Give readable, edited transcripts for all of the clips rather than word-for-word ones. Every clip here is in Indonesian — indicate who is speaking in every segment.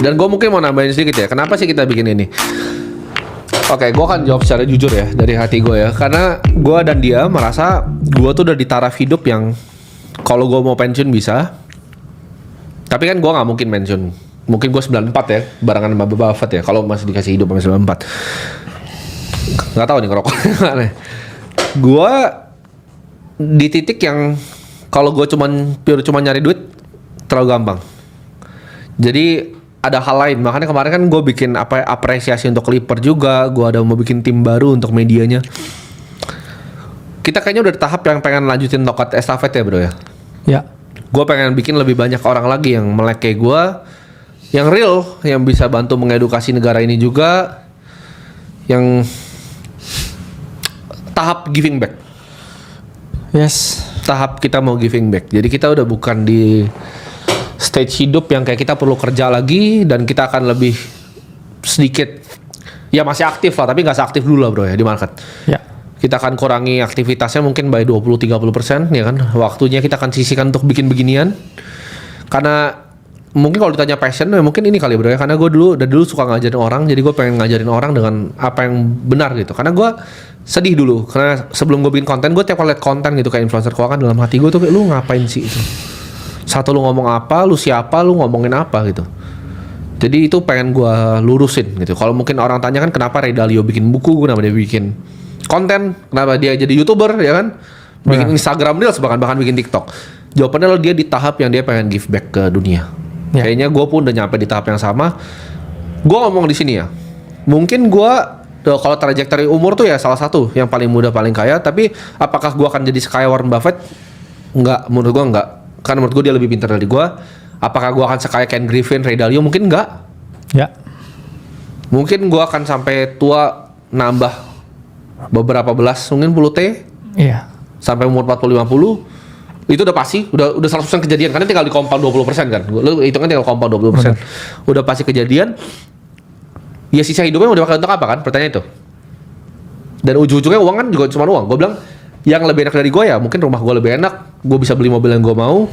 Speaker 1: Dan gue mungkin mau nambahin sedikit ya, kenapa sih kita bikin ini? Oke, gue akan jawab secara jujur ya, dari hati gue ya. Karena gue dan dia merasa gue tuh udah di taraf hidup yang kalau gue mau pensiun bisa. Tapi kan gue gak mungkin pensiun. Mungkin gue 94 ya, barengan sama Buffett ya, kalau masih dikasih hidup sama 94. Gak tahu nih ngerokok. Gue di titik yang kalau gue cuma nyari duit terlalu gampang. Jadi ada hal lain, makanya kemarin kan gue bikin apresiasi untuk Clipper juga. Gue ada mau bikin tim baru untuk medianya. Kita kayaknya udah di tahap yang pengen lanjutin tongkat estafet ya bro ya.
Speaker 2: Ya.
Speaker 1: Gue pengen bikin lebih banyak orang lagi yang melek kayak gue, yang real, yang bisa bantu mengedukasi negara ini juga, yang tahap giving back.
Speaker 2: Yes.
Speaker 1: Tahap kita mau giving back. Jadi kita udah bukan di stage hidup yang kayak kita perlu kerja lagi, dan kita akan lebih sedikit ya masih aktif lah, tapi nggak seaktif dulu lah bro ya di market.
Speaker 2: Ya.
Speaker 1: Kita akan kurangi aktivitasnya mungkin by 20-30% ya kan. Waktunya kita akan sisihkan untuk bikin beginian. Karena mungkin kalau ditanya passion ya mungkin ini kali bro ya. Karena gue dari dulu suka ngajarin orang, jadi gue pengen ngajarin orang dengan apa yang benar gitu. Karena gue sedih dulu, karena sebelum gue bikin konten, gue tiap kali liat konten gitu kayak influencer keuangan, dalam hati gue tuh kayak, lu ngapain sih itu? Satu, lu ngomong apa, lu siapa, lu ngomongin apa gitu. Jadi itu pengen gue lurusin gitu. Kalau mungkin orang tanya kan kenapa Ray Dalio bikin buku, kenapa dia bikin konten, kenapa dia jadi YouTuber ya kan, bikin Instagram Reels, bahkan bikin TikTok. Jawabannya lo dia di tahap yang dia pengen give back ke dunia.
Speaker 2: Ya.
Speaker 1: Kayaknya gue pun udah nyampe di tahap yang sama. Gue ngomong di sini ya, mungkin gue kalau trajektori umur tuh ya salah satu yang paling muda paling kaya, tapi apakah gue akan jadi sekaya Warren Buffett? Enggak, menurut gue enggak. Karena menurut gue dia lebih pintar dari gue. Apakah gue akan sekaya Ken Griffin, Ray Dalio? Mungkin enggak.
Speaker 2: Ya.
Speaker 1: Mungkin gue akan sampai tua nambah beberapa belas, mungkin 10 T.
Speaker 2: Iya.
Speaker 1: Sampai umur 40-50. Itu udah pasti, udah 100% kejadian. Karena tinggal dikompal 20% kan. Lu hitung kan tinggal kompal 20%.
Speaker 2: Benar.
Speaker 1: Udah pasti kejadian. Ya sisa hidupnya mau dipakai untuk apa kan? Pertanyaan itu. Dan ujung-ujungnya uang kan juga cuma uang. Gue bilang yang lebih enak dari gue ya mungkin rumah gue lebih enak, gue bisa beli mobil yang gue mau,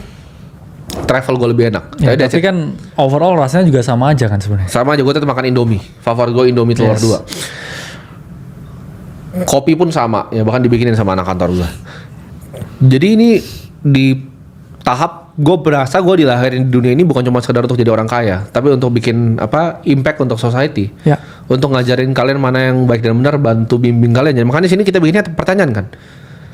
Speaker 1: travel gue lebih enak.
Speaker 2: Ya, tapi kan overall rasanya juga sama aja kan sebenarnya.
Speaker 1: Sama aja, gue tetap makan Indomie. Favorit gue Indomie telur 2. Kopi pun sama, ya bahkan dibikinin sama anak kantor gue. Jadi ini di tahap gue berasa gue dilahirin di dunia ini bukan cuma sekedar untuk jadi orang kaya, tapi untuk bikin impact untuk society.
Speaker 2: Ya.
Speaker 1: Untuk ngajarin kalian mana yang baik dan benar, bantu bimbing kalian. Jadi makanya di sini kita bikinnya pertanyaan kan.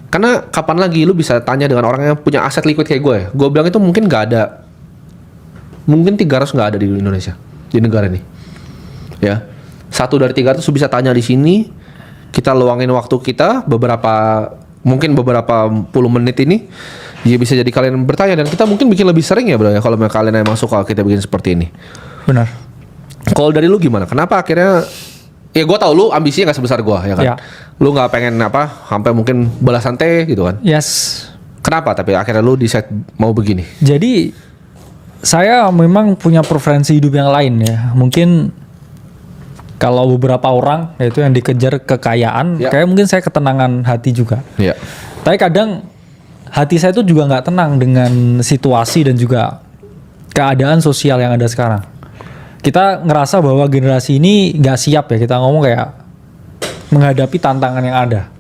Speaker 1: Karena kapan lagi lu bisa tanya dengan orang yang punya aset liquid kayak gue ya? Gue bilang itu mungkin nggak ada, mungkin 300 nggak ada di Indonesia, di negara ini. Ya, 1 dari 300 lu bisa tanya di sini. Kita luangin waktu kita mungkin beberapa puluh menit ini, ya bisa jadi kalian bertanya, dan kita mungkin bikin lebih sering ya bro ya, kalau kalian emang suka kita bikin seperti ini.
Speaker 2: Benar.
Speaker 1: Kalau dari lu gimana? Kenapa akhirnya? Ya gue tau lu ambisinya nggak sebesar gue ya kan.
Speaker 2: Ya.
Speaker 1: Lu nggak pengen sampai mungkin belasan T gitu kan.
Speaker 2: Yes.
Speaker 1: Kenapa? Tapi akhirnya lu decide mau begini.
Speaker 2: Jadi saya memang punya preferensi hidup yang lain ya. Mungkin kalau beberapa orang yaitu yang dikejar kekayaan,
Speaker 1: Ya.
Speaker 2: kayak mungkin saya ketenangan hati juga.
Speaker 1: Iya.
Speaker 2: Tapi kadang hati saya itu juga nggak tenang dengan situasi dan juga keadaan sosial yang ada sekarang. Kita ngerasa bahwa generasi ini nggak siap ya, kita ngomong kayak menghadapi tantangan yang ada.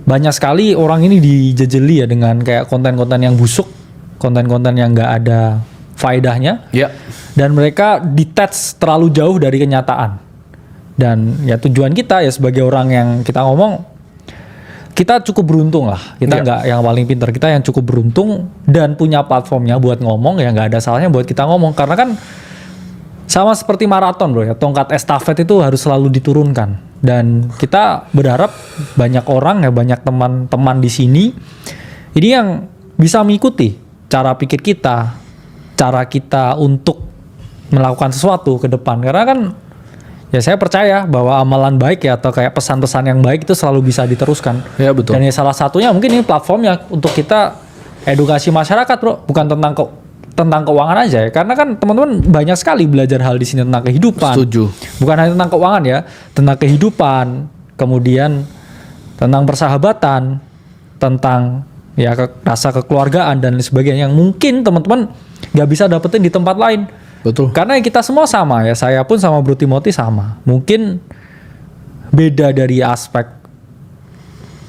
Speaker 2: Banyak sekali orang ini dijejeli ya dengan kayak konten-konten yang busuk, konten-konten yang nggak ada faedahnya,
Speaker 1: Iya.
Speaker 2: dan mereka detach terlalu jauh dari kenyataan. Dan ya tujuan kita ya sebagai orang yang kita ngomong, kita cukup beruntung lah. Kita nggak yang paling pintar, kita yang cukup beruntung dan punya platformnya buat ngomong, ya nggak ada salahnya buat kita ngomong. Karena kan sama seperti maraton bro ya, tongkat estafet itu harus selalu diturunkan. Dan kita berharap banyak orang ya, banyak teman-teman di sini ini yang bisa mengikuti cara pikir kita, cara kita untuk melakukan sesuatu ke depan. Karena kan ya saya percaya bahwa amalan baik ya, atau kayak pesan-pesan yang baik itu selalu bisa diteruskan.
Speaker 1: Ya betul.
Speaker 2: Dan ya salah satunya mungkin ini platformnya untuk kita edukasi masyarakat bro, bukan tentang keuangan aja ya. Karena kan teman-teman banyak sekali belajar hal di sini tentang kehidupan.
Speaker 1: Setuju.
Speaker 2: Bukan hanya tentang keuangan ya, tentang kehidupan, kemudian tentang persahabatan, tentang ya rasa kekeluargaan dan lain sebagainya yang mungkin teman-teman nggak bisa dapetin di tempat lain.
Speaker 1: Betul.
Speaker 2: Karena kita semua sama ya, saya pun sama Bro Timothy sama. Mungkin beda dari aspek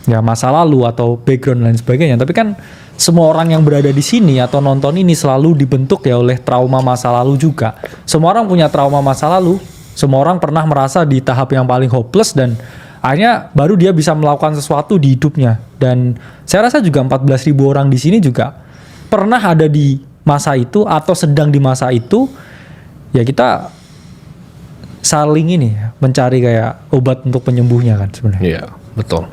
Speaker 2: ya masa lalu atau background dan lain sebagainya. Tapi kan semua orang yang berada di sini atau nonton ini selalu dibentuk ya oleh trauma masa lalu juga. Semua orang punya trauma masa lalu. Semua orang pernah merasa di tahap yang paling hopeless dan akhirnya baru dia bisa melakukan sesuatu di hidupnya. Dan saya rasa juga 14.000 orang di sini juga pernah ada di masa itu atau sedang di masa itu. Ya kita saling ini ya, mencari kayak obat untuk penyembuhnya kan sebenarnya.
Speaker 1: Iya, betul.